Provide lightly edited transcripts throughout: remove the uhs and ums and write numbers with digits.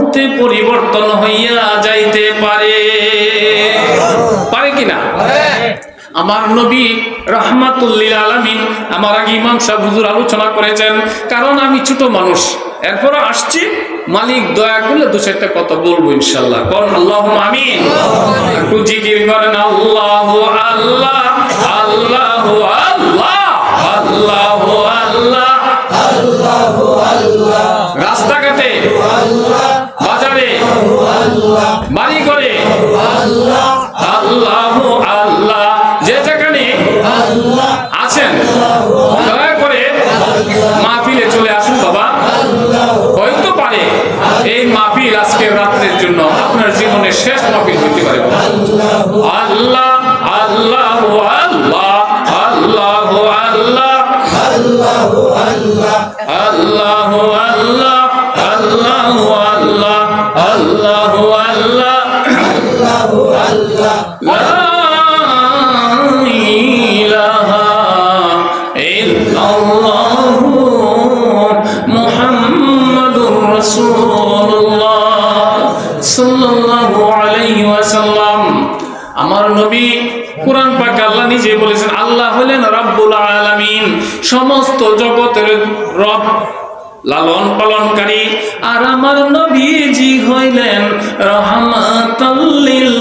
মুহূর্তে পরিবর্তন হইয়া যাইতে পারে, পারে কিনা? আমার নবী রাহমাতুল লিল আলামিন, আমার আগে ইমাম সাহেব হুজুর আলোচনা করেছেন। কারণ আমি ছোট মানুষ, এরপর আসছি, মালিক দয়া করলে দু চারটা কথা বলবো ইনশাআল্লাহ। কোন আল্লাহুম্মা আমিন। একটু জিকির করেন আল্লাহু আল্লাহ আল্লাহু আল্লাহ আল্লাহু আল্লাহ আল্লাহু আল্লাহ। রাস্তাঘাটে, বাজারে, বাড়ি ঘরে আল্লাহু আল্লাহ। যে যেখানে আছেন দয়া করে মাহফিলে চলে আসুন বাবা। হয়তো পারে এই মাহফিল আজকের রাত্রের জন্য আপনার জীবনের শেষ মাহফিল হতে পারে। আল্লাহ আল্লাহ আল্লাহ আল্লাহ আল্লাহ আল্লাহু আল্লাহ আল্লাহু আল্লাহ আল্লাহু আল্লাহ আল্লাহু আল্লাহ আল্লাহু আল্লাহ। লা ইলাহা ইল্লাল্লাহু মুহাম্মাদুর রাসূলুল্লাহ সাল্লাল্লাহু আলাইহি ওয়াসাল্লাম। আমার নবী কুরআন পাকে আল্লাহ নিজে বলেছেন, আল্লাহ হলেন রব্বুল আলামিন, সমস্ত জগতের রব, লালন পালনকারী। আর আমার নবীজি হইলেন রাহমাতাল লিল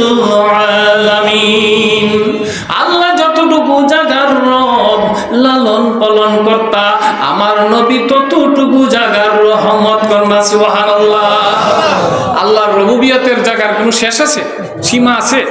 আলামিন। আল্লাহ যতটুকু জাগার রব, লালন পালন কর্তা, আমার নবী ততটুকু জাগার রহমত কর্তা। সুবহানাল্লাহ। আল্লাহর রুবুবিয়তের জায়গার কোনো শেষ আছে? সীমা আছে?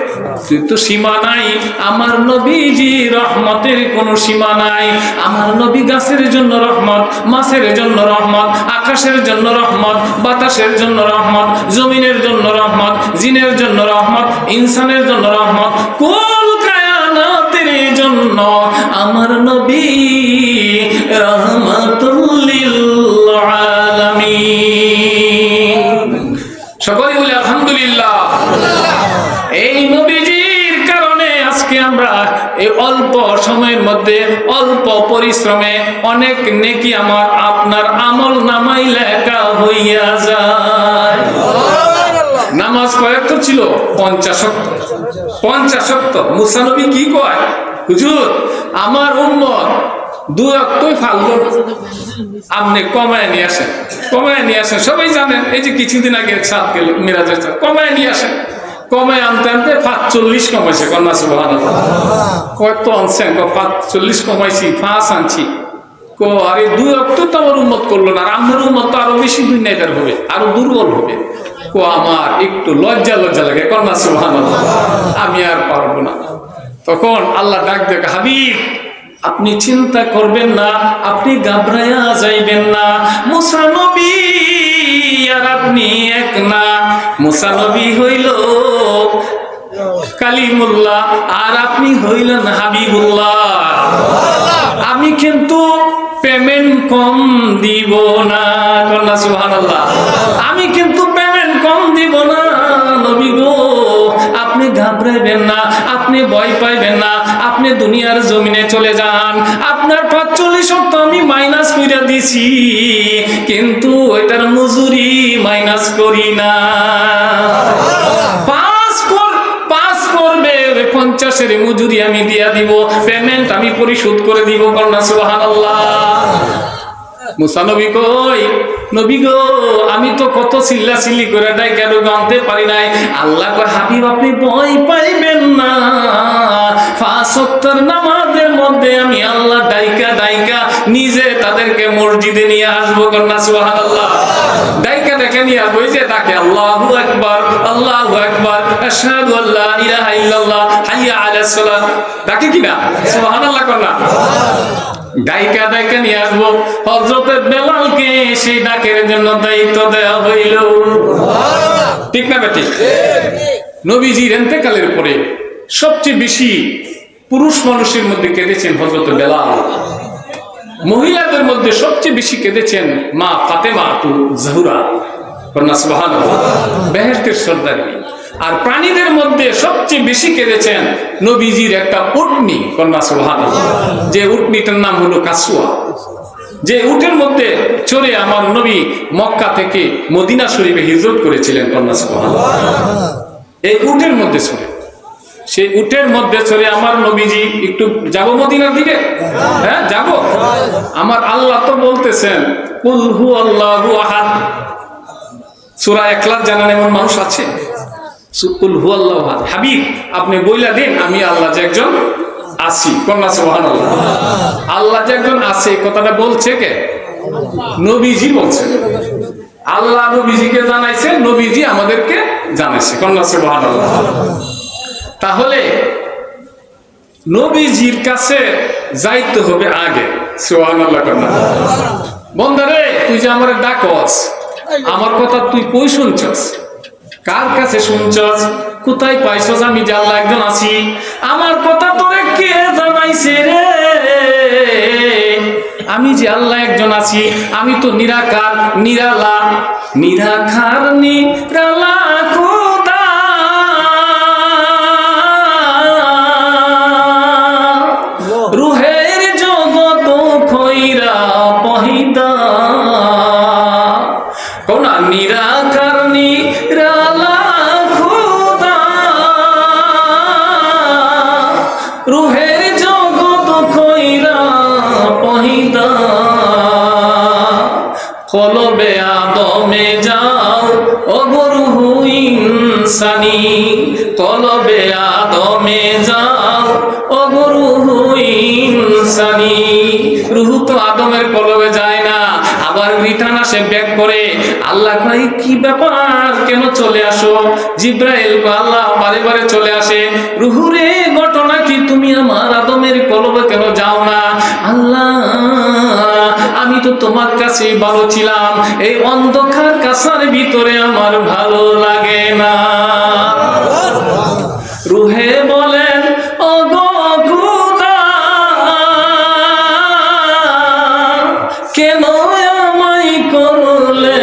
তো সীমা নাই। আমার নবীজি রহমতের কোনো সীমা নাই। আমার নবী গাছের জন্য রহমত, মাছের জন্য রহমত, আকাশের জন্য রহমত, বাতাসের জন্য রহমত, জমিনের জন্য রহমত, জিনের জন্য রহমত, ইনসানের জন্য রহমত, কুল কায়নাতের জন্য আমার নবী রাহমাতুল লিল আলামিন। সকলে বলে আলহামদুলিল্লাহ। এই নবীজির কারণে আজকে আমরা এই অল্প সময়ের মধ্যে, অল্প পরিশ্রমে অনেক নেকি আমার আপনার আমল নামাই লেখা হইয়া যায়। নামাজ কয়েক ছিল? 50 ওয়াক্ত। 50 ওয়াক্ত। মুসা নবী কি কয়, হুজুর আমার উম্মত 2 ওয়াক্তই ফাললো, আপনি কমায় নিয়ে আসেন, কমায় নিয়ে আসেন। সবাই জানেন, এই যে কিছুদিন আগে সাত গেল মিরাজের, কমায় নিয়ে আসেন। কমায় আনতে আনতে 45 কমাইছে। কন্যা সুবহানাল্লাহ। কত আনছেন? 45 কমাইছি, 5 আনছি। আরে 2 ওয়াক্ত তো আমার উম্মত করলো না, আর আমার উম্মত তো আরো বেশি দুনিয়াদার হবে, আরো দুর্বল হবে। আমার একটু লজ্জা লজ্জা লাগে। কন্যা সুবহানাল্লাহ। আমি আর পারবো না। তখন আল্লাহ ডাক দেখ, হাবিব আপনি চিন্তা করবেন না, আপনি ঘাবড়ায়া যাইবেন না। মুসা নবী আর আপনি এক না। মুসা নবী হইল কালিমুল্লাহ, আর আপনি হইলেন হাবিবুল্লাহ। আমি কিন্তু পেমেন্ট কম দিব না। কন্যা সুবহানাল্লাহ। আমি কিন্তু পেমেন্ট কম দিব না। নবী গো আপনি ঘাবড়াইবেন না, আপনি ভয় পাইবেন না, আপনি দুনিয়ার জমিনে চলে যান। আপনার 45 ওয়াক্ত আমি মাইনাস কইরা দিছি, কিন্তু এটার মজুরি মাইনাস করি না। 5 করবে 50-এর মজুরি আমি দিয়া দিব, পেমেন্ট আমি পরিশোধ করে দিব। কন্যা সুবহানাল্লাহ। মুসা নবী কই, নবী গো আমি তো কত চিল্লাচিল্লি করে ডাইকা আনতে পারি নাই। আল্লাহ কয়, হাবিব আপনি ভয় পাইবেন না, 5 ওয়াক্তের নামাজের মধ্যে আমি আল্লাহ ডাইকা ডাইকা নিজে তাদেরকে মসজিদে নিয়ে আসবো। কন্যা সুবহানাল্লাহ। ডাইকা ডাইকা নিয়ে আসবো। এই যে ডাকে আল্লাহু আকবার আল্লাহু আকবার আশহাদু আল্লা ইলাহা ইল্লাল্লাহ হাইয়া আলাস সালাত, ডাকে কিনা? সুবহানাল্লাহ। কন্যা ডাইকা ডাইকা নিয়ে আসবো। হযরত বেলালকে সেই ডাকের জন্য দায়িত্ব দেওয়া হইল। ঠিক না বেটি? নবীজির ইন্তেকালের পরে সবচেয়ে বেশি পুরুষ মানুষের মধ্যে কেঁদেছেন হযরত বেলাল। মহিলাদের মধ্যে সবচেয়ে বেশি কেঁদেছেন মা ফাতেমা জাহরা। কন্যা সুবহানাল্লাহ। বেহেশতের সর্দারী। আর প্রাণীদের মধ্যে সবচেয়ে বেশি কেঁদেছেন নবীজির একটা উটনি। কন্যা সুবহানাল্লাহ। যে উটনিটার নাম হলো কাসুয়া। যে উটের মধ্যে চড়ে আমার নবী মক্কা থেকে মদিনা শরীফে হিজরত করেছিলেন, কন্যা সুবহানাল্লাহ। এই উটের মধ্যে চড়ে, সেই উটের মধ্যে চড়ে আমার নবীজি একটু যাবো মদিনার দিকে, হ্যাঁ যাবো। আমার আল্লাহ তো বলতেছেন কুল হু আল্লাহু আহাদ, সূরা ইখলাস জানেন এমন মানুষ আছে? কুল হু আল্লাহু আহাদ, হাবিব আপনি বইলা দিন আমি আল্লাহ যে একজন আছি, কন্যা সুবহানাল্লাহ। আল্লাহ যে একজন আছে এই কথাটা বলছে কে? নবীজি বলছে। আল্লাহ নবীজিকে জানাইছে, নবীজি আমাদেরকে জানাইছে, কন্যা সুবহানাল্লাহ। তাহলে নবীজির কাছে যাইতে হবে আগে, সুবহানাল্লাহ। কন্যা বন্দারে, তুই যে আমার ডাকস, আমার কথা তুই কই শুনছস? কার কাছে শুনছস? কোথায় পাইছস আমি যে আল্লাহ একজন আছি? আমার কথা তোরে কে জানাইছে রে? আমি যে আল্লাহ একজন আছি, আমি তো নিরাকার, নিরালা, নিরাকার নিরালা খোদা। রুহের জগত খইরা পহিদা, কোনা নিরাকার নিরালা খোদা। রুহের জগত খইরা পহিদা, কলবে আদমে যাও ও রূহ ইনসানি, কলবে আদমে যাও ও রূহ ইনসানি। রূহ তো আদমের কলবে যায় না, আবার রিটার্ন আসে ব্যাক করে। আল্লাহ কয় কি ব্যাপার, কেন চলে আসো? জিব্রাইল কয় আল্লাহ বারে বারে চলে আসে। রূহ রে ঘটনা কি, তুমি আমার আদমের কলবে কেন যাও না? আল্লাহ আমি তো তোমার কাছে ভালো ছিলাম, এই অন্ধকার কাছার ভিতরে আমার ভালো লাগে না। রুহে বলেন ও গো খোদা, কেন আমায় করলে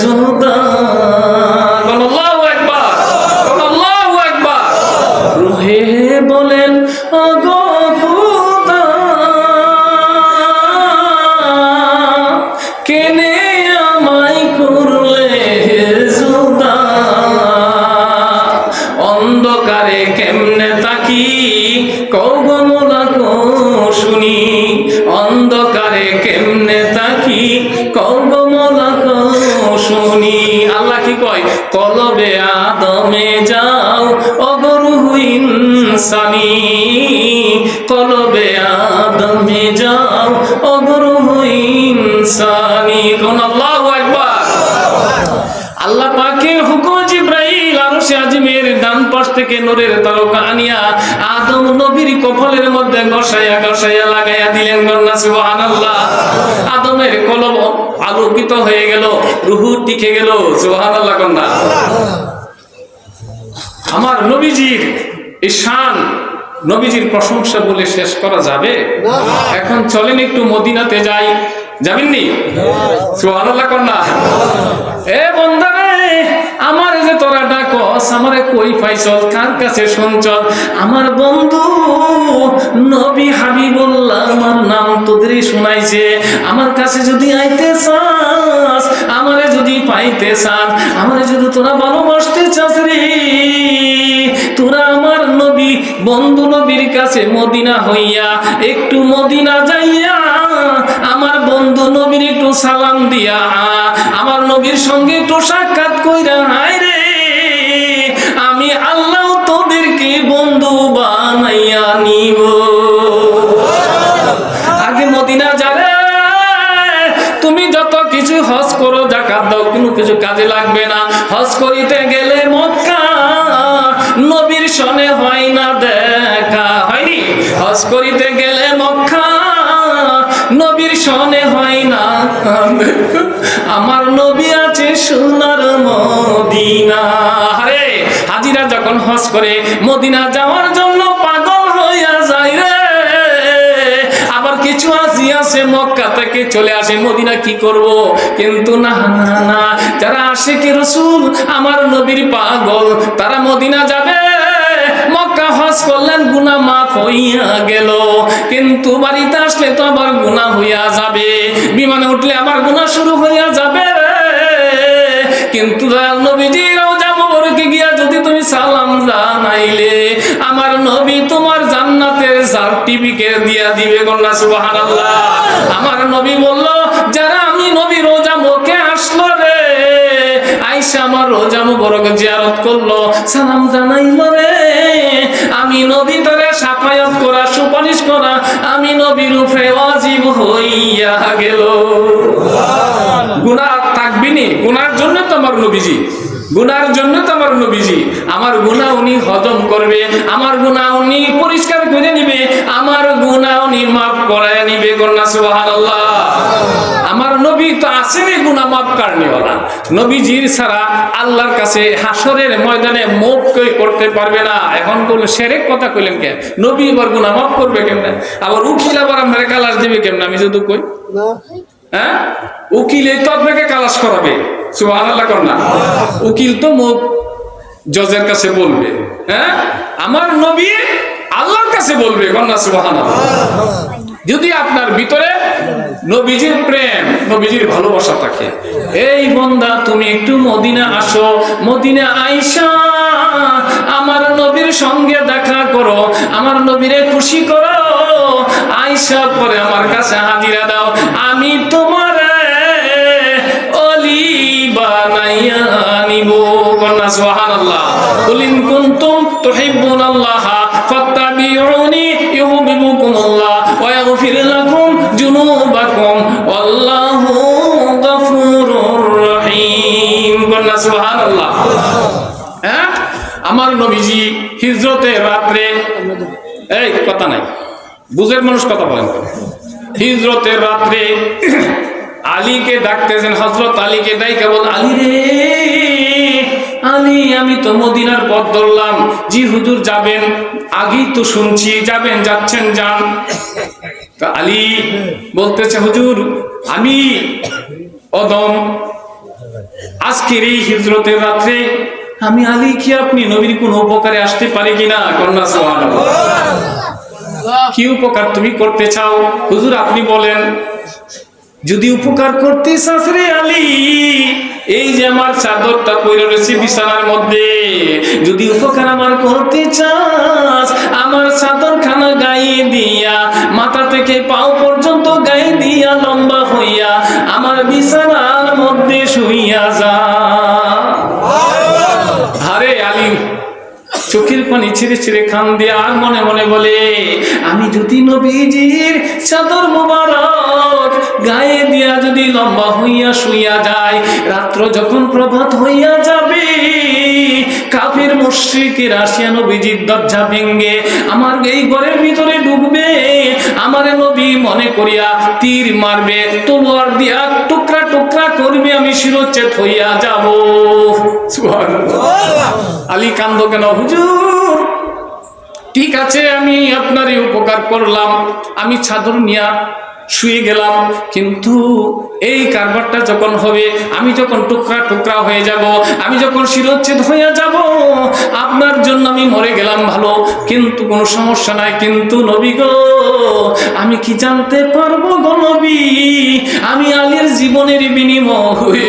জুদা? আল্লাহু আকবার, আল্লাহু আকবার। রুহে বলেন ও গো খোদা, কেনে আমায় করলে জুদা? অন্ধকারে কেমনে তাকি কৌগমলা কো শুনি, অন্ধকারে কেমনে তাকি কৌগমলা কো শুনি। আল্লাহ কি কয়? কলবে আদমে যাও ও রূহ ইনসানি, কলবে আদমে যাও ও রূহ ইনসানি। কোন আল্লাহু আকবার। আল্লাহ পাকের হুকুম, জিব্রাইল আরশে আজিমের ডান পাশ থেকে নূরের তারকা আনিয়া আদম নবীর কপালের মধ্যে ঘষাইয়া ঘষাইয়া লাগাইয়া দিলেন, কন্যা সুবহানাল্লাহ। আদমের কলব আলোকিত হয়ে গেল, রূহ টিকে গেল, সুবহানাল্লাহ। কন্যা আমার নবীজির এই শান, নবীজির প্রশংসা বলে শেষ করা যাবে? এখন চলেন একটু মদিনাতে যাই, যাবেননি? সুবহানাল্লাহ। কন্যা এ বন্দারে, আমার যে তোরা ডাকস, আমারে কই পাইছস, কার কাছে শুনছস? আমার বন্ধু নবী হাবিবুল্লাহ আমার নাম তোদের শুনাইছে। আমার কাছে যদি আইতে চাস, আমারে যদি পাইতে চাস, আমারে যদি তোরা ভালোবাসতে চাস রে, তোরা আমার নবী বন্ধু নবীর কাছে মদিনা হইয়া একটু মদিনা যাইয়া আমার বন্ধু নবীর একটু সালাম দিয়া আমার নবীর সঙ্গে একটু সাক্ষাৎ কইরা, হায় রে আমি আল্লাহ তোদেরকে বন্ধু বানাইয়া নিব। আগে মদিনা যাবে, তুমি যত কিছু হজ করো, যাকাত দাও, কোনো কিছু কাজে লাগবে না। হজ করিতে গেলে মক্কা নবীর সনে হয় না দেখা, হয়নি? হজ করিতে গেলে মক্কা নবীর সনে হয় না। আমার নবী আছে সোনার মদিনা। আরে হাজিরা যখন হজ করে মদিনা যাওয়ার জন্য পাগল হইয়া যায় রে, আবার কিছু হাজি আছে মক্কা থেকে চলে আসে মদিনা কি করব, কিন্তু না না না, যারা আশিকে রাসূল আমার নবীর পাগল, তারা মদিনা যাবে, মক্কা হজ করলেন, গুনাহ মাফ হইয়া গেল, কিন্তু বাড়িতে আসলে তো আবার গুনাহ হইয়া যাবে, বিমানে উঠলে আবার গুনাহ শুরু হইয়া যাবে। কিন্তু দয়াল নবীজি রওজা মুবারকে গিয়া যদি তুমি সালাম জানাইলে, আমার নবী তোমার জান্নাতের সার্টিফিকেট দিয়া দিবে। কন্যা সুবহানাল্লাহ। আমার নবী বলল, যারা আমি নবী রওজা মুবারকে আসলো রে, আয়েশা আমার রওজা মুবারকে জিয়ারত করলো, সালাম জানাইলো রে, আমি নবী তারে শাফায়াত করা, সুপারিশ করা আমি নবীর উপরে ওয়াজিব হইয়া গেল। গুনাহ থাকবে নি, গুনার জন্য তো আমার নবীজি, গুনার জন্য তো আমার নবীজি, আমার গুনাহ উনি হজম করবে, আমার গুনাহ উনি পরিষ্কার করে নিবে, আমার গুনাহ উনি মাফ করায় নিবে। কন্যা সুবহানাল্লাহ। আমার নবী তো আসেনি গুনাহ মাফ করনেওয়ালা। নবীজির ছাড়া আল্লাহর কাছে হাসরের ময়দানে মুখ করতে পারবে না। এখন কোন শিরক কথা কইলেন কেন? নবী আবার গুনাহ মাফ করবে কেমনে? আবার উকিল আবার আমারে কালাস দিবে কেমনে? আমি যদি কই না, হ্যাঁ, উকিলে তো আপনাকে কালাস করাবে। সুবহানাল্লাহ কন্যা। উকিল তো মুখ জজের কাছে বলবে, হ্যাঁ, আমার নবী আল্লাহর কাছে বলবে। কন্যা সুবহানাল্লাহ। যদি আপনার ভিতরে নবীজির প্রেম, নবীজির ভালোবাসা থাকে, এই বান্দা তুমি একটু মদিনা আসো, মদিনা আইসা আমার নবীর সঙ্গে দেখা করো, আমার নবীরে খুশি করো, আইসা পরে আমার কাছে হাজিরা দাও, আমি তোমার অলি বানাইয়া নিব। কন্যা সুবহানাল্লাহ। কুল ইন কুনতুম তুহিব্বুনাল্লাহ ফাত্তাবিউনি ইউহিব্বুকুমুল্লাহ ওয়া ইয়াগফির লাকুম যুনুবাকুম ওয়াল্লাহু গফুরুর রহিম। কন্যা সুবহানাল্লাহ। হ্যাঁ, আমার নবীজি হিজরতের রাত্রে, এই কথা নাই, বুঝের মানুষ কথা বলেন, হিজরতের রাত্রে আলীকে ডাকতেছেন, হযরত আলীকে ডাইকা বল, আলী রে আলী, আমি তো মদিনার পথ ধরলাম। জি হুজুর যাবেন, আগেই তো শুনছি যাবেন, যাচ্ছেন, যান। তা আলী বলতেছে, হুজুর আমি অদম, আজকের এই হিজরতের রাত্রে আমি আলী কি আপনি নবীর কোন উপকারে আসতে পারি কিনা? কন্যা সুবহানাল্লাহ। কি উপকার তুমি করতে চাও হুজুর আপনি বলেন। যদি উপকার করতে চাস রে আলী, এই যে আমার চাদরটা পড়ে রয়েছে বিছানার মধ্যে, যদি উপকার আমার করতে চাস, আমার চাদরখানা গায়ে দিয়া মাথা থেকে পাও পর্যন্ত গায়ে দিয়া লম্বা হইয়া আমার বিছানার মধ্যে শুইয়া যা। আরে আলী চোখের পানি ছিঁড়ে ছিঁড়ে খান দিয়ে আর মনে মনে বলে, আমি যদি নবীজির চাদর মোবারক গায়ে দিয়া যদি লম্বা হইয়া শুইয়া যায়, রাত্র যখন প্রভাত হইয়া যাবে, কাফির মুশরিকের আসিয়া নবীজির দরজা ভেঙ্গে আমার এই ঘরের ভিতরে ঢুকবে, আমারে নবী মনে করিয়া তীর মারবে, তলোয়ার দিয়া টুকরা টুকরা করবে, আমি শিরচ্ছেদ হইয়া যাব। সুবহানাল্লাহ। আলী কান্দো কেন? হুজুর ঠিক আছে আমি আপনারই উপকার করলাম, আমি চাদর নিয়া শুয়ে গেলাম, কিন্তু এই কারবারটা যখন হবে, আমি যখন টুকরা টুকরা হয়ে যাব, আমি যখন শিরচ্ছেদ হয়ে যাব, আপনার জন্য আমি মরে গেলাম ভালো, কিন্তু কোনো সমস্যা নাই। কিন্তু নবী গো, আমি কি জানতে পারবো গো নবী, আমি আলীর জীবনের বিনিময়ে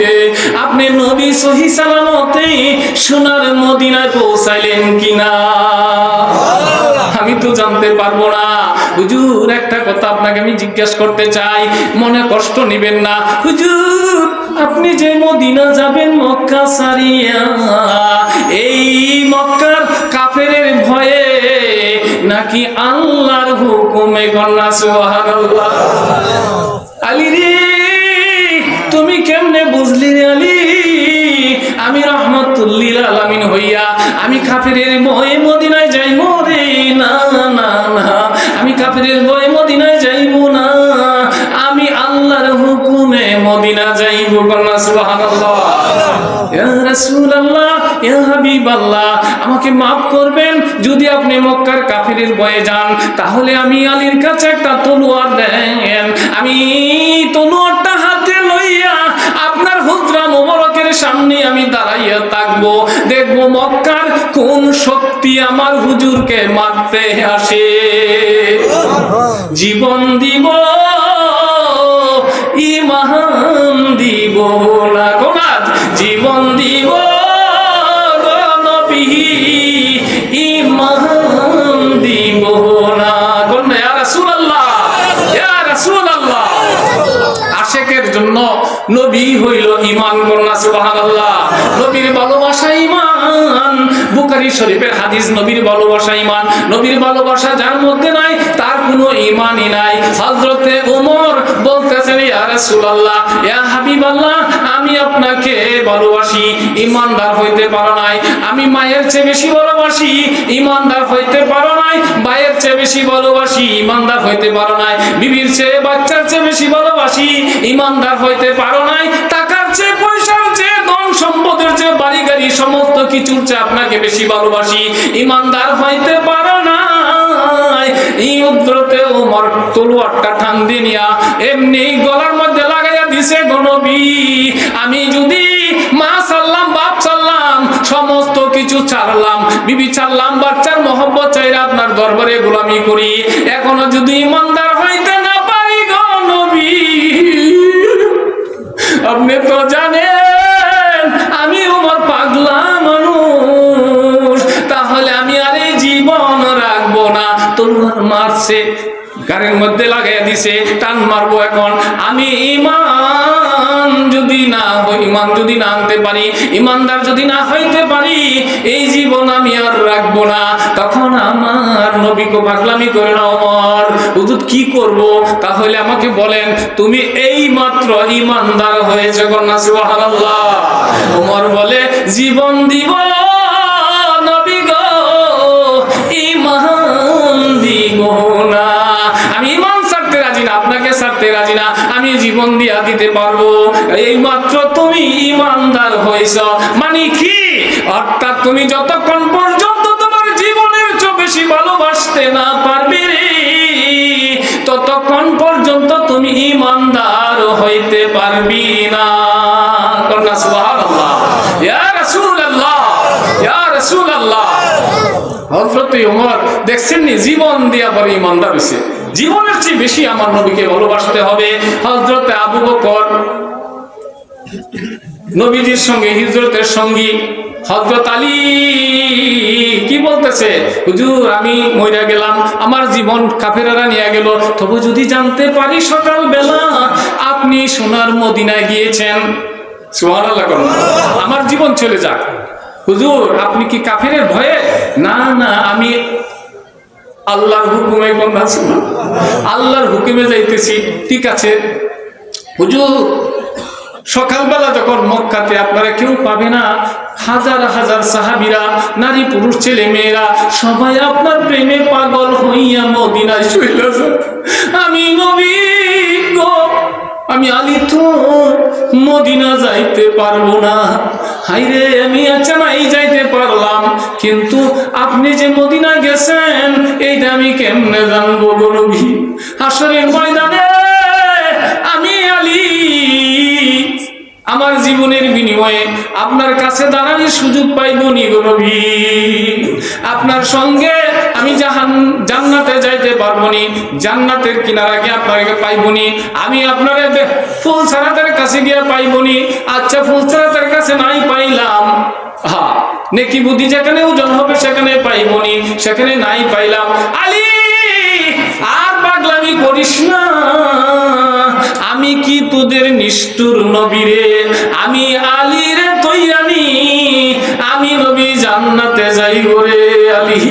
আপনি নবী সহি সালামতে সোনার মদিনায় পৌঁছাইলেন কিনা? আমি তো জানতে পারবো না। হুজুর একটা কথা আপনাকে আমি জিজ্ঞাসা করতে চাই, মনে কষ্ট নেবেন না। হুজুর আপনি যে মদিনা যাবেন মক্কা ছাড়িয়া, এই মক্কার কাফেরের ভয়ে নাকি আল্লাহর হুকুমে? কন্যা সুবহানাল্লাহ। আলী রে তুমি কেমনে বুঝলি রে আলী, আমি রাহমাতুল্লিল আলামিন হইয়া আমি কাফেরের ভয়ে মদিনায় যাইব রে? না না না, আমি কাফেরের ভয়ে মদিনায় যাইব না, আমি আল্লাহর হুকুমে মদিনা যাইব। কন্যা সুবহানাল্লাহ। ইয়া রাসূলুল্লাহ, ইয়া হাবিবাল্লাহ, আমাকে maaf করবেন, যদি আপনি মক্কার কাফেরের ভয়ে যান, তাহলে আমি আলীর কাছে একটা তলোয়ার দেন, আমি তলোয়ারটা হাতে লইয়া আপনার হুজরা মোবারকের সামনে আমি দাঁড়াইয়া থাকব, থাকবো, দেখবো মক্কার কোন শক্তি আমার হুজুরকে মারতে আসে। জীবন দিব ইমান দিব না, কোনাজ জীবন দিব নবী ইমান দিব না, কোন ইয়া রাসূলুল্লাহ, ইয়া রাসূলুল্লাহ। আশেকের জন্য নবী হইল ইমান, করনা সুবহানাল্লাহ। নবীর ভালোবাসা ইমান, বুখারী শরীফের হাদিস, নবীর ভালোবাসা ইমান। নবীর ভালোবাসা যার মধ্যে নাই তার কোনো ইমানই নাই। হযরতে ওমর বলতেছেন, ইয়া রাসূলুল্লাহ, ইয়া হাবিবাল্লাহ, আমি আপনাকে ভালোবাসি, ইমানদার হইতে পারো নাই। আমি মায়ের চেয়ে বেশি ভালোবাসি, ইমানদার হইতে পারো নাই। ভাইয়ের চেয়ে বেশি ভালোবাসি, ইমানদার হইতে পারো নাই। বিবির চেয়ে, বাচ্চার চেয়ে বেশি ভালোবাসি, ইমানদার হইতে পারো নাই। টাকার চেয়ে, পয়সার চেয়ে, ধন সম্পদের চেয়ে, বাড়ি গাড়ি সমস্ত কিছুর চেয়ে আপনাকে বেশি ভালোবাসি, ইমানদার হইতে পারো নাই। এই উদ্রতে ওমর তলোয়ারটা টান দিয়ে নিয়া এমনি গলার মধ্যে লাগাইয়া দিছে, গো নবী, আমি যদি মা সাল্লাম, বাপ সাল্লাম, সমস্ত কিছু ছাড়লাম, বিবি ছাড়লাম, বাচ্চার মহব্বত চাইরা আপনার দরবারে গোলামি করি, এখনো যদি ইমানদার হইতে না পারি, গো নবী, আপনি তো জানেন আমি ওমর পাগলা মানুষ, তাহলে আমি আর এই জীবন রাখবো না। তলোয়ার মারছে, গাড়ির মধ্যে লাগাইয়া দিছে, টান মারবো এখন। আমি ইমান যদি না হই, ইমান যদি না আনতে পারি, ইমানদার যদি না হইতে পারি, এই জীবন আমি আর রাখবো না। তখন আমার নবীকে পাগলামি করে না, ওমর হুজুর কি করব? তাহলে আমাকে বলেন, তুমি এই মাত্র ইমানদার হয়েছে, কন্যা সুবহানাল্লাহ। ওমর বলে, জীবন দিব নবী গো, ইমান দিব না। আমি ইমান ছাড়তে রাজি না, আপনাকে ছাড়তে রাজি না, আমি জীবন দিয়া দিতে পারবো, এই মাত্র তুমি ইমানদার হইছ। মানে কি? অর্থাৎ তুমি যতক্ষণ পর্যন্ত তোমার জীবনের চেয়ে বেশি ভালোবাসতে না পারবে, ততক্ষণ পর্যন্ত তুমি ইমানদার হইতে পারবি না। কন্যা সুবহানাল্লাহ, ইয়া রাসূলুল্লাহ, ইয়া রাসূলুল্লাহ। হযরত ওমর দেখছেন নি, জীবন দিয়া পরে ইমানদার হইছে। জীবনের চেয়ে বেশি আমার নবীকে ভালোবাসতে হবে। হযরতে আবু বকর নবীজির সঙ্গে হিজরতের সঙ্গী, হযরত আলী কি বলতেছে, হুজুর আমি মইরা গেলাম, আমার জীবন কাফেররা নিয়ে গেল, তবু যদি জানতে পারি সকাল বেলা আপনি সোনার মদিনায় গিয়েছেন, সুবহানাল্লাহ, আমার জীবন চলে যাক। হুজুর আপনি কি কাফেরের ভয়ে? না না, আমি আল্লাহর হুকুমে, কন্যা আল্লাহর হুকুমে যাইতেছি। ঠিক আছে হুজুর, সকালবেলা যখন মক্কাতে আপনারা কেউ পাবে না, হাজার হাজার সাহাবীরা, নারী পুরুষ ছেলে মেয়েরা সবাই আপনার প্রেমে পাগল হইয়া মদিনায় চলে যায়। আমি নবী গো, আমি আলী তো মদিনা যাইতে পারবো না। হাইরে, আমি আচ্ছা নাই যাইতে পারলাম, কিন্তু আপনি যে মদিনা গেছেন এইটা আমি কেমনে জানবো গো নবী? হাসরের ময়দানে আমি আলী আমার জীবনের বিনিময়ে আপনার কাছে দাঁড়ানোর সুযোগ পাইব নি গো নবী? আপনার সঙ্গে আমি জান্নাতে যাইতে পারবো নি, জান্নাতের কিনারাকে আপনাকে পাইবো নি, আমি আপনার ফুল ছাড়াতের কাছে গিয়ে পাইবো নি। আচ্ছা ফুল ছাড়াতের কাছে নাই পাইলাম, হ্যাঁ নেকি বুদ্ধি যেখানে ওজন হবে সেখানে পাইবো নি, সেখানে নাই পাইলাম। আলী আর পাগলামি করিস না, আমি কি তোদের নিষ্ঠুর নবী রে? আমি আলী রে তৈয়ানি, আমি নবী জান্নাতে যাইব রে আলী,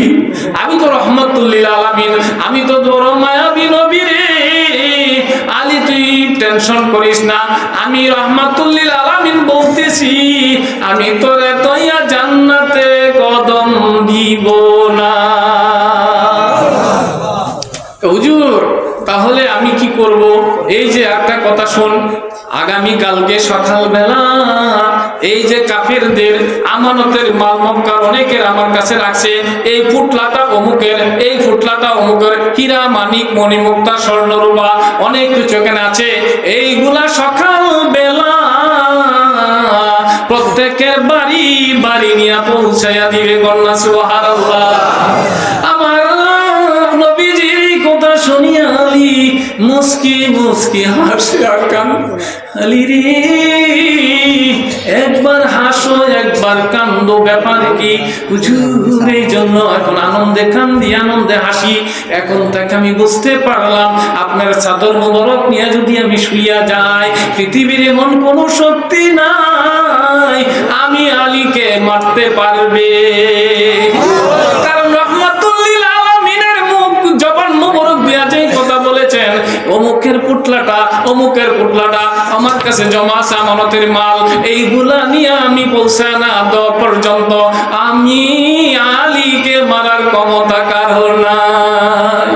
আমি তো রহমাতুল লিল আলামিন, আমি তো বড় মায়াবী নবী রে আলী, তুই টেনশন করিস না, আমি রহমাতুল লিল আলামিন বলতেছি, আমি তোরে তৈয়া জান্নাতে কদম দিব না। হুজুর তাহলে আমি কি করব? এই যে একটা কথা শোন, আগামী কালকে সকালবেলা এই যে কাফেরদের আমানতের মাল মক্কার অনেকের আমার কাছে রাখছে, এই ফুটলাটা অমুকের, এই ফুটলাটা অমুকের, হীরা মানিক মণিমুক্তা স্বর্ণরূপা অনেক কিছু এখানে আছে, এইগুলা সকালবেলা প্রত্যেকের বাড়ি বাড়ি নিয়ে পৌঁছাইয়া দিবে। কন্যা সুবহানাল্লাহ। আমার নবীজির কথা শুনিয়া আলী মুস্কি মুস্কি হাসে আর কান্দে। আলী রে, একবার হাসো একবার কান্দো, ব্যাপার কি? হুজুর এই জন্য এখন আনন্দে কান্দি আনন্দে হাসি। এখন তাকে আমি বুঝতে পারলাম, আপনার চাদর মোবারক নিয়ে যদি আমি শুইয়া যাই, পৃথিবীর এমন কোনো শক্তি নাই আমি আলীকে মারতে পারবে। কারণ রহমাতুল লিল আলামিনের মুখ জবান মোবারক দিয়া যে কথা বলেছেন, অমুকের পুটলাটা আমার কাছে জমা আছে আমানতের মাল, এইগুলা নিয়ে আমি পৌঁছা না দেওয়া পর্যন্ত আমি আলীকে মারার ক্ষমতা কারোর নাই।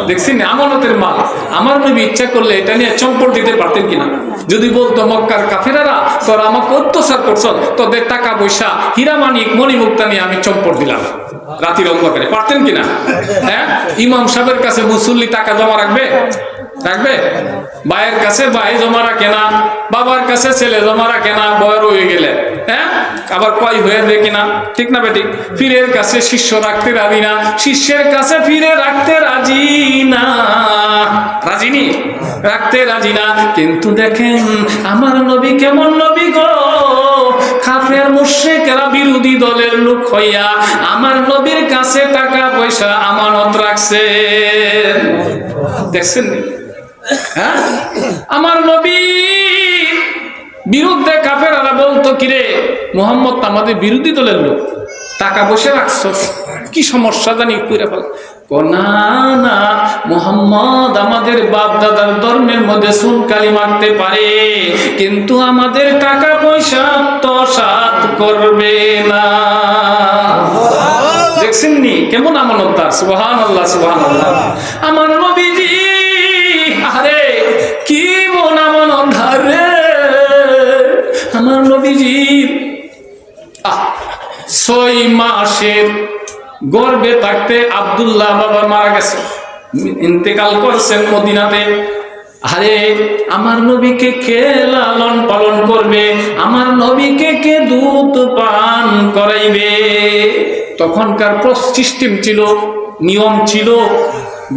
দেখছেন আমানতের মাল, আমার নবী ইচ্ছা করলে এটা নিয়ে চম্পট দিতে পারতেন কিনা? যদি বলতো মক্কার কাফেরারা তোরা আমাকে অত্যাচার করছ, তোদের টাকা পয়সা হীরা মানিক মণিমুক্তা নিয়ে আমি চম্পট দিলাম রাতের অন্ধকারে, পারতেন কিনা? হ্যাঁ, ইমাম সাহেবের কাছে মুসল্লি টাকা জমা রাখবে? ভাইয়ের কাছে ভাই জমা রাখে না, বাবার কাছে ছেলে জমা রাখে না বয়স হয়ে গেলে। হ্যাঁ, আবার কয় হয়ে যায় কিনা, ঠিক না বেটি? পীরের কাছে শিষ্য রাখতে রাজি না, শিষ্যের কাছে ফিরে রাখতে রাজি না, রাখতে রাজি না। কিন্তু দেখেন আমার নবী কেমন নবী গো, কাফের মুশরিকরা বিরোধী দলের লোক হইয়া আমার নবীর কাছে টাকা পয়সা আমানত রাখছে। দেখছেন? হ্যাঁ, আমার নবী বিরুদ্ধে কাফেররা বলতো, কিরে মুহাম্মদ আমাদের বিরোধী দলের লোক, টাকা পয়সা রাখছস, কি সমস্যা জানি কইরা ফেল। না না, মুহাম্মদ আমাদের বাপ দাদার ধর্মের মধ্যে সুনকালি মারতে পারে, কিন্তু আমাদের টাকা পয়সা আত্মসাৎ করবে না। দেখছেন নি কেমন আমানতদার? সুবহানাল্লাহ সুবহানাল্লাহ। আমার নবীজি আরে কি মন আমানতদার রে। আমার নবীজি 6 মাসের গর্ভে থাকতে আব্দুল্লাহ বাবা মারা গেছে, ইন্তেকাল করছেন মদিনাতে। আরে আমার নবীকে কে লালন পালন করবে? আমার নবীকে কে দুধ পান করাইবে? তখনকার সিস্টেম ছিল, নিয়ম ছিল,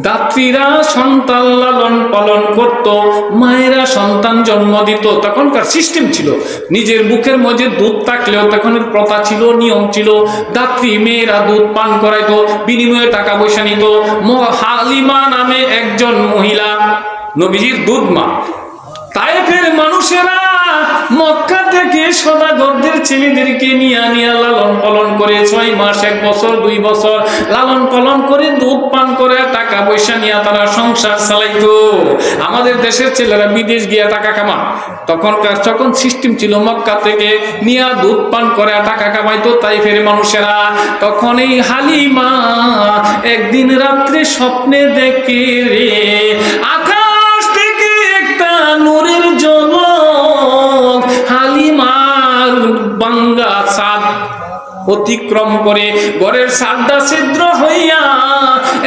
দাত্রীরা সন্তান লালন পালন করত, মায়েরা সন্তান জন্ম দিত। তখনকার সিস্টেম ছিল, নিজের বুকের মধ্যে দুধ থাকলেও তখনের প্রথা ছিল, নিয়ম ছিল, দাত্রী মেয়েরা দুধ পান করাইতো, বিনিময়ে টাকা পয়সা নিত। হালিমা নামে একজন মহিলা নবীজির দুধ মা। তায়েফের মানুষেরা মক্কা থেকে সদাগরদের ছেলেদেরকে নিয়ে লালন পালন করে 6 মাস, 1 বছর, 2 বছর লালন পালন করে দুধ পান করে টাকা পয়সা নিয়ে তারা সংসার চালাইতো। আমাদের দেশের ছেলেরা বিদেশ গিয়া টাকা কামা, তখন সিস্টেম ছিল মক্কা থেকে নিয়ে দুধ পান করে টাকা কামাইতো তাইফের মানুষেরা। তখন এই হালিমা একদিন রাত্রে স্বপ্নে দেখে রে নূরের ঝলক হালিমার বাঙ্গা ছাদ অতিক্রম করে ঘরের ছাদটা ছিদ্র হইয়া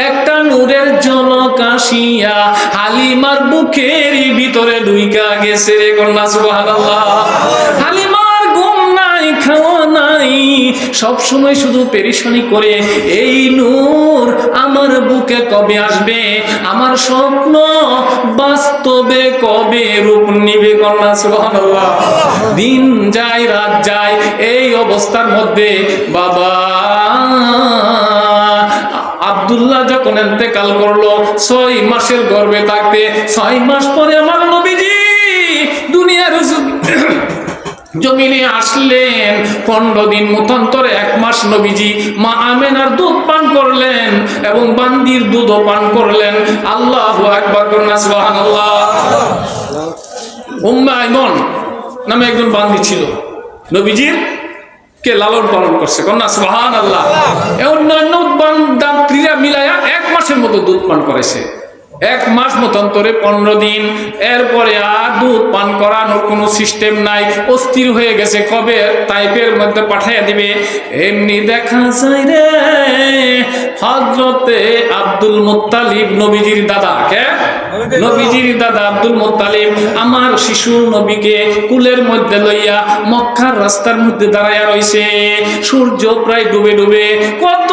একটা নূরের ঝলক আসিয়া হালিমার বুকের ভিতরে ঢুইকা গেছে রে। কন্যা সুবহানাল্লাহ। হালিমার ঘুম নাই, খাওয়া নাই, সব সময় শুধু পেরেশানি করে, এই নূর আমার বুকে কবে আসবে, আমার স্বপ্ন বাস্তবে কবে রূপ নিবে। কন্যা সুবহানাল্লাহ। দিন যায় রাত যায়, এই অবস্থার মধ্যে বাবা আব্দুল্লাহ যখন ইন্তেকাল করলো 6 মাসের গর্ভে থাকতে, 6 মাস পরে আমার নবীজি দুনিয়ার জমিনে আসলেন। 15 দিন মতান্তরে 1 মাস নবীজি মা আমেনার দুধ পান করলেন এবং বান্দির দুধও পান করলেন। আল্লাহু আকবার, কন্যা সুবহানাল্লাহ। উম্মে আইমন নামে একজন বান্দি ছিল, নবীজির কে লালন পালন করছে। কন্যা সুবহানাল্লাহ। অন্যান্য দাত্রীরা মিলায়া 1 মাসের মতো দুধ পান করেছে। 1 মাস মতান্তরে 15 দিন, এরপরে আর দুধ পান করানোর কোনো সিস্টেম নাই। অস্থির হয়ে গেছে, কবে তাইফের মধ্যে পাঠাইয়া দিবে। এমনি দেখা যায় রে হযরতে আব্দুল মুত্তালিব নবীজির দাদা, কে নবীজির দাদা আব্দুল মুত্তালিব আমার শিশু নবীকে কুলের মধ্যে লইয়া মক্কার রাস্তার মধ্যে দাঁড়াইয়া রইছে। সূর্য প্রায় ডুবে ডুবে, কত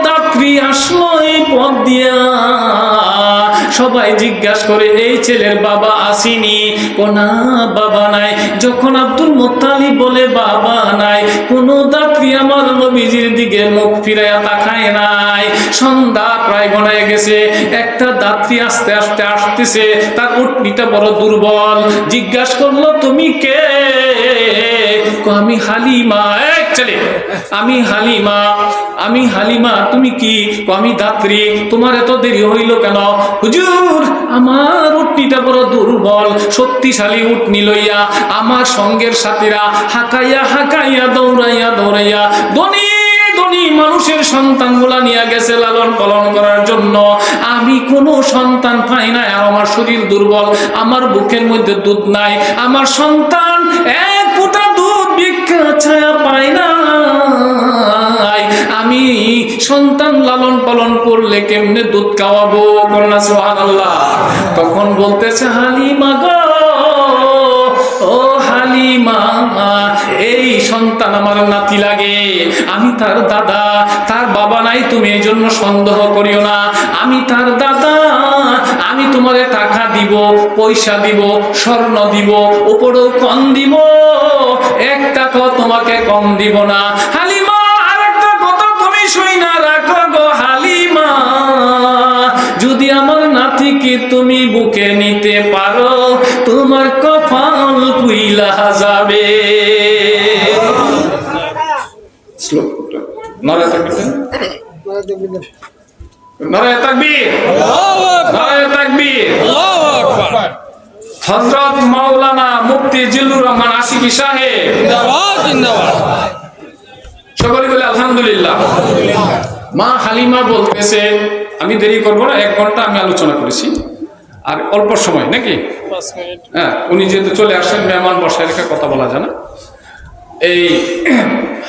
যাত্রী আসলো এই পথ দিয়া। সবাই জিজ্ঞাসা করে এই ছেলের বাবা আসেনি? কোনা বাবা নাই। যখন আব্দুল মুত্তালিব বলে বাবা নাই, কোন যাত্রী আমার নবীজির দিকে মুখ ফিরাইয়া তাকায় নাই। সন্ধ্যা প্রায় গড়ায় গেছে, একটা যাত্রী আস্তে আস্তে আসতেছে, তার উটনিটা বড় দুর্বল। জিজ্ঞাসা করলো তুমি কে? আমি হালিমা। এক ছেলে, আমি হালিমা। আমি হালিমা, তুমি কি? আমি যাত্রী। তোমার এত দেরি হইল কেন? হুজুর, আমার উটনিটা বড় দুর্বল, শক্তিশালী উটনি লইয়া আমার সঙ্গের সাথীরা হাঁকাইয়া হাঁকাইয়া দৌড়াইয়া দৌড়াইয়া ধনী ধনী মানুষের সন্তানগুলা নিয়ে গেছে লালন পালন করার জন্য। আমি কোনো সন্তান পাই না, আর আমার শরীর দুর্বল, আমার বুকের মধ্যে দুধ নাই, আমার সন্তান এক ফোঁটা দুধ ভিক্ষা ছায়া পায় না। আমি সন্তান লালন পালন করলে কেমনে দুধ খাওয়াবো? কন্যা সুবহানাল্লাহ। তখন বলতেছে হালিমা গো, ও হালিমা, এই সন্তান আমার নাতি লাগে, আমি তার দাদা, তার বাবা নাই, তুমি এই জন্য সন্দেহ করিও না, আমি তার দাদা। আমি তোমারে টাকা দিব, পয়সা দিব, স্বর্ণ দিব, উপরেও কম দিব, এক টাকাও তোমাকে কম দিব না। হালিমা, আরেকটা কথা তুমি শুইনা রাখো গো হালিমা, যদি আমার নাতিকে তুমি বুকে নিতে পারো, তোমার কপাল পুইলা যাবে। নারায়ে তাকবীর, নারায়ে তাকবীর, নারায়ে তাকবীর, আল্লাহু আকবার। হযরত মাওলানা মুফতি জিল্লুর রহমান আশিকি সাহেব জিন্দাবাদ, জিন্দাবাদ। সকলে বলে আলহামদুলিল্লাহ। মা হালিমা বলতেছে, আমি দেরি করবো না, 1 ঘন্টা আমি আলোচনা করেছি, আর অল্প সময় নাকি 5 মিনিট। হ্যাঁ, উনি যেহেতু চলে আসেন, মেহমান বসায় রেখে কথা বলা যায় না। এই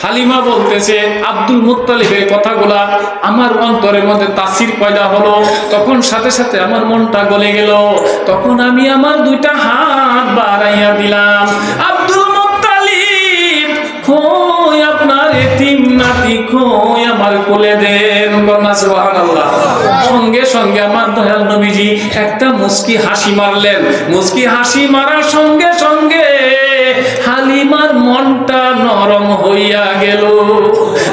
হালিমা বলতেছে, আব্দুল মুত্তালিবের কথাগুলা আমার অন্তরের মধ্যে তাসির পয়দা হলো, তখন সাথে সাথে আমার মনটা গলে গেল। তখন আমি আমার 2টা হাত বাড়াইয়া দিলাম, আব্দুল মুত্তালিব কই আপনার এতিম নাতি, কই আমার কোলে দেন। কন্যা সুবহানাল্লাহ। সঙ্গে সঙ্গে আমার দয়াল নবীজি একটা মুস্কি হাসি মারলেন। মুস্কি হাসি মারার সঙ্গে সঙ্গে হালিমার মনটা নরম হইয়া গেল।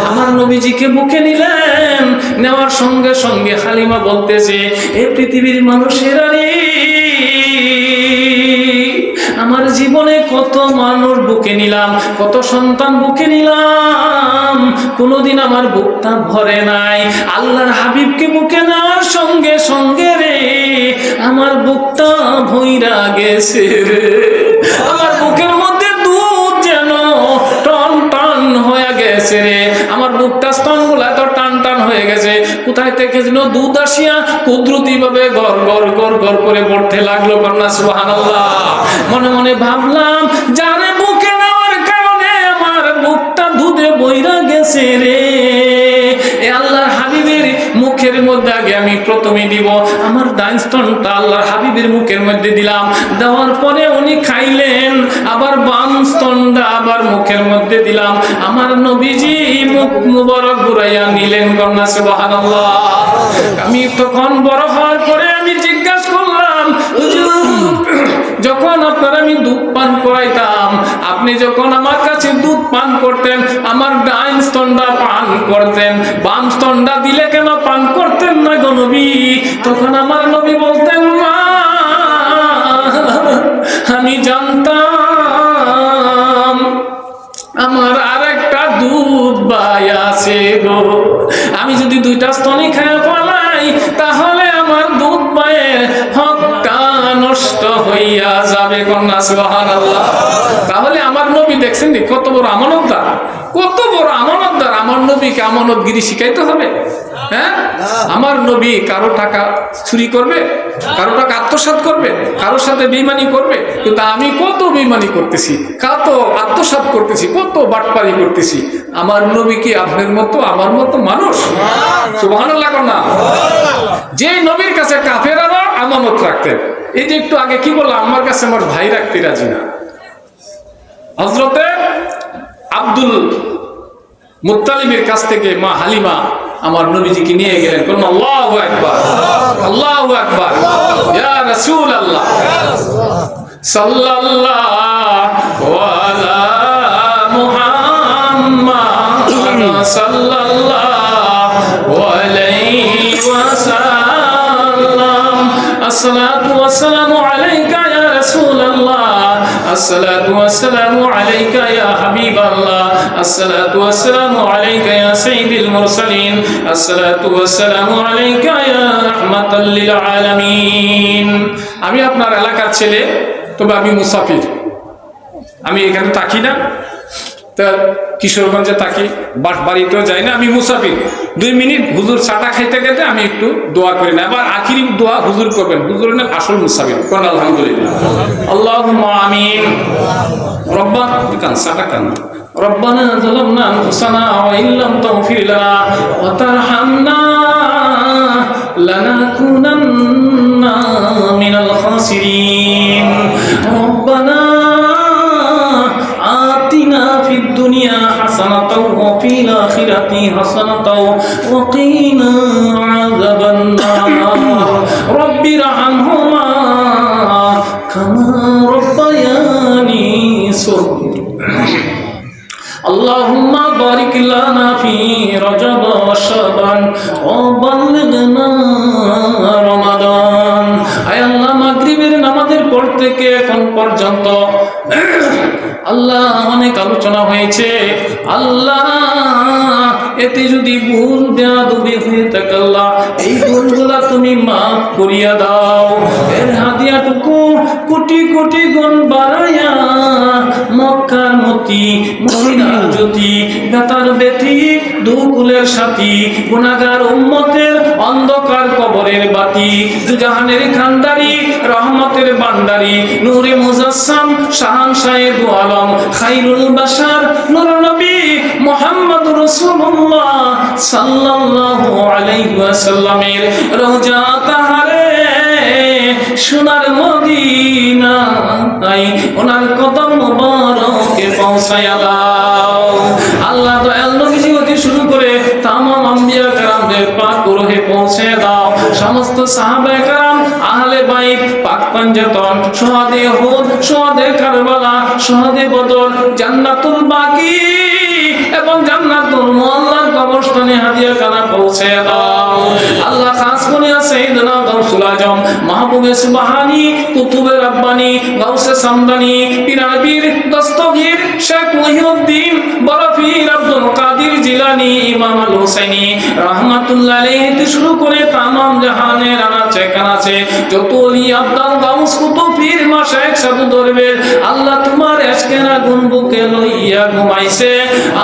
আমার নবীজিকে বুকে নিলেন, নেওয়ার সঙ্গে সঙ্গে হালিমা বলতেছে, এ পৃথিবীর মানুষেরা রে, আমার জীবনে কত মানুষ বুকে নিলাম, কত সন্তান বুকে নিলাম, কোনোদিন আমার বুকটা ভরে নাই। আল্লাহর হাবিবকে বুকে নেওয়ার সঙ্গে সঙ্গে রে, আমার বুকটা ভইরা গেছে রে। আমার বুকের মধ্যে দুধ যেন টন টন হয়ে গেছে রে। আমার বুকটা স্তনগুলা তো টান টান হয়ে গেছে। কোথায় থেকে যেন দুধ আসিয়া কুদরতি ভাবে গড় গড় গড় গড় করে পড়তে লাগলো। কন্যা সুবহানাল্লাহ। মনে মনে ভাবলাম, যারে বুকে নেওয়ার কারণে আমার বুকটা দুধে বইরা গেছে রে, এ আল্লাহর হাবিবের মুখের মধ্যে আগে আমি প্রথমে দিব। আমার ডান স্তনটা আল্লাহর হাবিবের মুখের মধ্যে দিলাম, দেওয়ার পরে উনি খাইলেন, আবার বাম স্তনটা আবার মুখের মধ্যে দিলাম। আমার নবীজি মুখ মুবারক ঘুরাইয়া নিলেন। কন্যা সুবহানাল্লাহ। আমি তখন বড় হওয়ার পরে আমি জিজ্ঞাসা করলাম, যখন আপনার আমি দুধ পান করাইতাম, আপনি যখন আমার কাছে দুধ পান করতেন, আমার ডান স্তনটা পান করতেন, বাম স্তনটা দিলে কেন পান করতেন না গো নবী? তখন আমার নবী বলতেন, মা আমি জানতাম আমার আরেকটা দুধ ভাই আছে গো, আমি যদি 2টা স্তনই খায় পালাই, তাহলে আমার দুধ ভাইয়ের হকটা নষ্ট হইয়া যাবে। কন্যা সুবহানাল্লাহ। তাহলে আমার নবী দেখছেন কত বড় আমানতদার, কত বড় আমানতদার, আমার নবীকে আমানতগিরি শিখাইতে হবে? হ্যাঁ, আমার নবী কারো টাকা চুরি করবে, কারো টাকা আত্মসাৎ করবে, কারোর সাথে বেঈমানি করবে? কিন্তু আমি কত বেঈমানি করতেছি, কত আত্মসাৎ করতেছি, কত বাটপারি করতেছি। আমার নবী কি আপনার মতো আমার মতো মানুষ? সুবহানাল্লাহ না? যে নবীর কাছে কাফেরাও আমানত রাখতেন। এই যে একটু আগে কি বললাম, আমার কাছে আমার ভাই রাখতে রাজি না। হযরতে আব্দুল মুত্তালিবের কাছ থেকে মা হালিমা আমার নবীজিকে নিয়ে গেলেন। কোন আল্লাহু আকবার, আল্লাহু আকবার, ইয়া রাসূলুল্লাহ সাল্লাল্লাহু আলা মুহাম্মাদ সাল্লাল্লাহু আলাইহি ওয়াসাল্লাম। আসসালাতু ওয়াসসালামু আলাইকা ইয়া রাসূলুল্লাহ, আসসালাতু ওয়াসসালামু আলাইকা ইয়া হাবিবাল্লাহ, আসসালাতু ওয়াসসালামু আলাইকা ইয়া সাইয়্যিদুল মুরসালিন, আসসালাতু ওয়াসসালামু আলাইকা ইয়া রাহমাতাল লিল আলামিন। আমি আপনার এলাকার ছেলে, তবে আমি মুসাফির। আমি এখানে থাকি না, তা কিশোরগঞ্জে থাকি, বাড়িতেও যাই না, আমি মুসাফির। 2 মিনিট হুজুর চাটা খাইতে খাইতে আমি একটু দোয়া করি না, আবার আখিরি দোয়া হুজুর করবেন। হুজুর না আসল মুসাফির। কোন আলহামদুলিল্লাহ, আল্লাহুম্মা আমিন। রব্বানা কান চাটা কান রব্বানা যালামনা আনফুসানা ওয়া ইল্লাম তাগফির লানা ওয়া তারহামনা লানাকুনান্না মিনাল খাসিরিন। রব্বানা আতিনা ফিদ দুনিয়া হাসানাতাও ওয়া ফিল আখিরাতি হাসানাতাও ওয়া কিনা আযাবান নার। রব্বিরহামহুমা কামা রব্বায়ানি সগীরা। আল্লাহুম্মা বারিক লানা ফি রজব ওয়া শাবান ওয়া বাল্লিগনা রমাদান। আয় আল্লাহ, মাগরিবের নামাজের পর থেকে এখন পর্যন্ত আল্লাহ অনেক আলোচনা হয়েছে। আল্লাহ, এতে যদি ভুল বেয়াদবি হয়ে থাকে আল্লাহ, এই ভুলগুলা তুমি মাফ করিয়া দাও। এর হাদিয়াটুকু কোটি কোটি গুণ বাড়াইয়া মক্কার মতি, মদিনার জ্যোতি, বেতার বেতি, দুকুলের সাথী, গুনাহগার উম্মতের অন্ধকার কবরের বাতি, দুজাহানের খানদারি, রহমতের ভান্ডারি, নূরে মুজাসসাম, শাহানশাহে দু আলম, খায়রুল বাশার, নূর নবী মুহাম্মদুর রাসূলুল্লাহ সাল্লাল্লাহু আলাইহি ওয়াসাল্লামের রওজা তাহারে সোনার মদিনায় ওনার কদম মোবারকে পৌঁছায়া দাও। আল্লাহ দয়াল নবীজি হতে শুরু করে তামাম আম্বিয়া কেরামদের পাক রূহে পৌঁছে দাও। সমস্ত সাহাবায়ে কেরাম, আহলে বাইত, পাক পাঞ্জাতন, শুহাদে উহুদ, শুহাদে কারবালা, শুহাদে বদর, জান্নাতুল বাকি এবং জান্নাতুল মুআল্লার কবরস্থানে হাদিয়া খানা পৌঁছে দাও। আল্লাহ খাস করে সাইয়েদনা গাউসুল আজম, মাহবুবে সুবহানী, কুতুবে রাব্বানী, গাউসে সামদানী, পীর দস্তগীর শেখ মুহিউদ্দিন বরফির আব্দুল কাদের জিলানী, ইমাম আল হুসাইনী রাহমাতুল্লাহ আলাইহি থেকে শুরু করে তামাম জাহানের আনাচে কানাচে যত ওলি আব্দাল গাউস কুতুব পীর মাশায়েখ সাধু দরবেশ, আল্লাহ তোমার এশকের আগুন বুকে লইয়া ঘুমাইছে।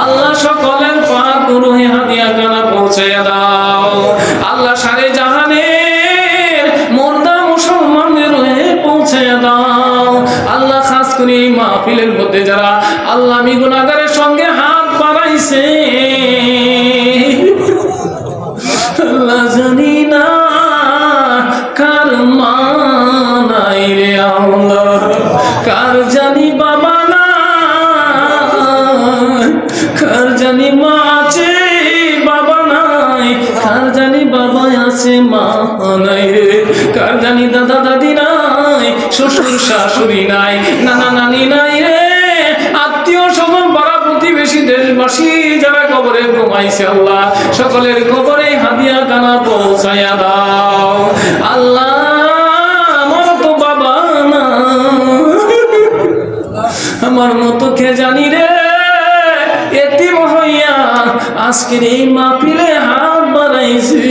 আল্লাহ সকলের পাক রূহে হাদিয়া খানা পৌঁছে দাও। আল্লাহ সারে জাহানের মুর্দা মুসলমানদের রূহে পৌঁছে দাও। আল্লাহ খাস করে মাহফিলের মধ্যে যারা আল্লাহ আমি গুনাহগারের সঙ্গে হাত বাড়াইছে, আল্লাহ জানি না কার মা নাই রে আল্লাহ, কার জানি বাবা নাই, কার জানি মা আছে বাবা নাই, কার জানি বাবা আছে মা নাই রে, কার জানি দাদা দাদি নাই, শ্বশুর শাশুড়ি নাই, নানা নানি নাই রে, আত্মীয় স্বজন পাড়া প্রতিবেশী দেশবাসী যারা কবরে ঘুমাইছে আল্লাহ সকলের কবরে হাদিয়া খানা পৌঁছায়া দাও। আল্লাহ আমার তো বাবা না, আমার মতো কে জানি রে, এতিম হইয়া আজকের এই মাহফিলে হাত বাড়াইছে,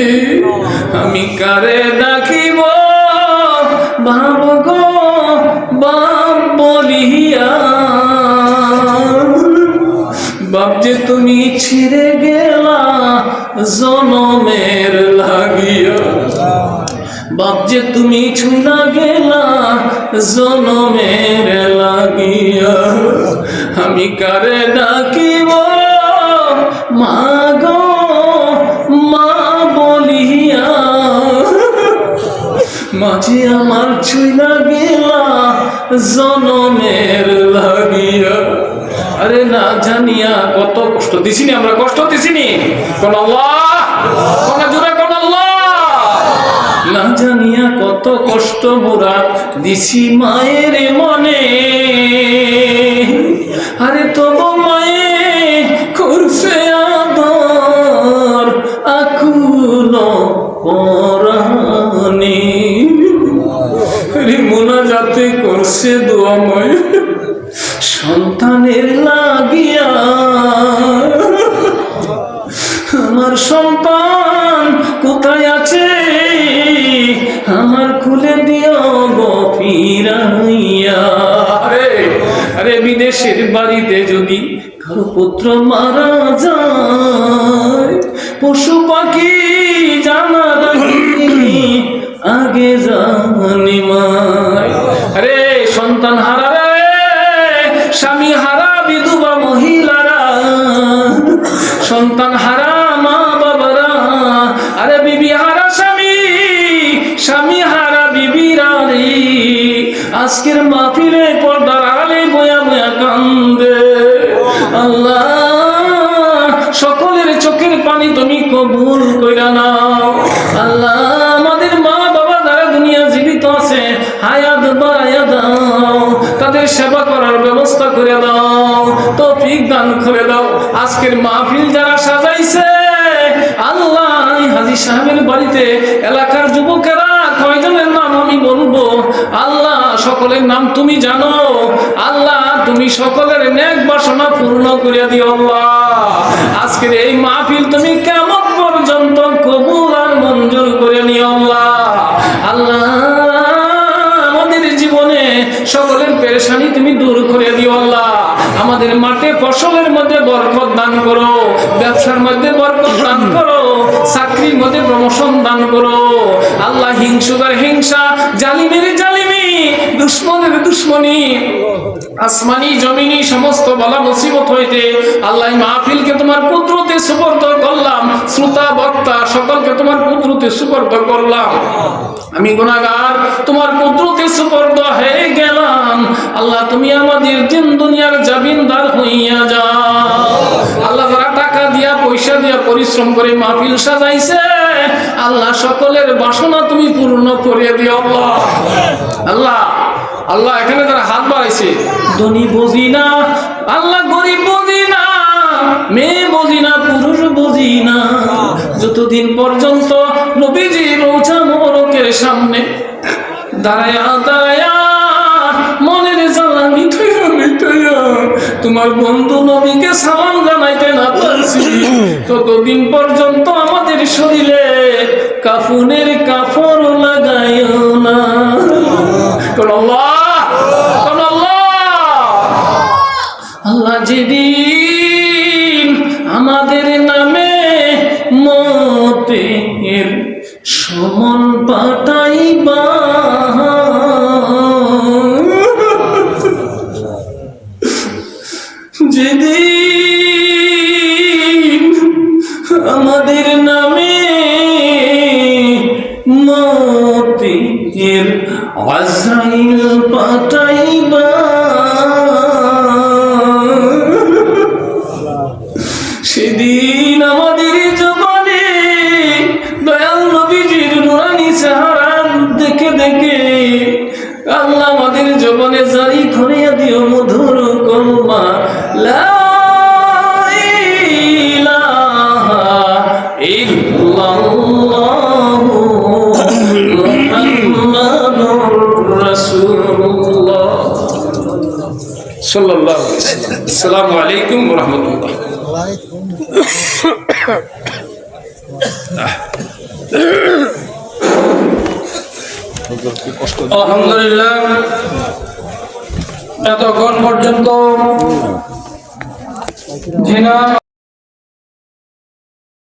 আমি কারে ডাকিব ভাব গো বাপ বলিয়া, বাপ যে তুমি ছিড়ে গেলা জনমের লাগিয়া, বাপ যে তুমি ছুঁড়া গেলা জনমের লাগিয়া, আমি কারে ডাকিব মা গো মা বলিয়া, মাঝে আমার ছুঁড়া গেলা জনমের লাগিয়া। আরে না জানিয়া কত কষ্ট দিছিনি আমরা, কষ্ট দিছিনি কোন আল্লাহ, কোন জোরে কোন আল্লাহ। না জানিয়া কত কষ্ট মোরা দিছি মায়ের মনে, আরে তবু মায়ে করছে আদর আকুল পরাণে, আরে মোনাজাতে করছে দোয়াময় সন্তানের লাগিয়া। আমার সন্তান কোথায় আছে আমার খুলে দিও গো ফিরাইয়া। আরে বিদেশের বাড়িতে যদি কারো পুত্র মারা যায়, পশু পাখি জানার আগে জানি মায়। আরে সন্তান হারা, স্বামী হারা বিধবা মহিলারা, সন্তান হারা মা বাবারা, আরে বিবি হারা স্বামী, স্বামী হারা বিবিরা রে, আজকের মাহফিলে পর্দার আড়ালে বয়া বয়া কান্দে। আল্লাহ সকলের চোখের পানি তুমি কবুল কইরা নাও। আল্লাহ আমাদের মা বাবা যারা দুনিয়া জীবিত আছে হায়াত বাড়াইয়া দাও, তাদের সেবা করার ব্যবস্থা করে দাও, তৌফিক দান করে দাও। আজকের মাহফিল যারা সাজাইছে আল্লাহ, হাজী সাহেবের বাড়িতে এলাকার যুবকেরা কয়জনের নাম আমি বলবো, আল্লাহ সকলের নাম তুমি জানো। আল্লাহ তুমি সকলের নেক বাসনা পূর্ণ করে দিও আল্লাহ। আজকের এই মাহফিল তুমি কিয়ামত পর্যন্ত কবুল আর মঞ্জুর করে নিও আল্লাহ। আল্লাহ আমাদের জীবনে সকলের পেরেশানি তুমি দূর করে দিও আল্লাহ। আমাদের মাঠে ফসলের মধ্যে বরকত দান করো, ব্যবসার মধ্যে বরকত দান করো, চাকরির মধ্যে প্রমোশন দান করো আল্লাহ। হিংসুকের হিংসা, জালিমের জালিমি, দুশ্মনের দুশ্মনী, আসমানি জমিনি সমস্ত বালা মুসিবত হইতে আল্লাহ মাহফিলকে তোমার কুদরতে সুপর্দ করলাম, শ্রোতা বক্তা সকলকে তোমার কুদরতে সুপর্দ করলাম। আমি গুনাহগার তোমার কুদরতে সুপর্দ হয়ে গেলাম আল্লাহ। তুমি আমাদের জিন দুনিয়ার জামিনদার হইয়া যাও আল্লাহ। যারা টাকা দিয়া পয়সা দিয়া পরিশ্রম করে মাহফিল সাজাইছে আল্লাহ, সকলের বাসনা তুমি পূর্ণ করে দিও আল্লাহ। আল্লাহ আল্লাহ এখানে যারা হাত বাড়াইছে, ধনী বুঝি না আল্লাহ, গরিব বুঝি না, মেয়ে বুঝি না, পুরুষ বুঝি না, যতদিন পর্যন্ত নবীজি রওজা মোবারকের সামনে দাঁড়ায়া দাঁড়ায়া মনের জ্বালা মিঠাইয়া মিঠাইয়া তোমার বন্ধু নবীকে সালাম জানাইতে না পারছি, ততদিন পর্যন্ত আমাদের শরীরে কাফনের কাফন লাগাইও না। আল্লাহ যেদিন আমাদের নামে মতের সমন পাঠাইবা, যেদিন আমাদের নামে মতের আজরাইল পাঠাইবা, সেদিন আমাদের জবানে দয়াল নবীজির নুরানি চেহারা দেখে দেখে আল্লাহ আমাদের জবানে জারি করিয়া দিও মধুর কলমা লা ইলাহা ইল্লাল্লাহু মুহাম্মাদুর রাসূলুল্লাহ সাল্লাল্লাহু আলাইহি ওয়াসাল্লাম। আসসালামু আলাইকুম ওয়া রাহমাতুল্লাহ। আলহামদুলিল্লাহ, এতক্ষণ পর্যন্ত জিনা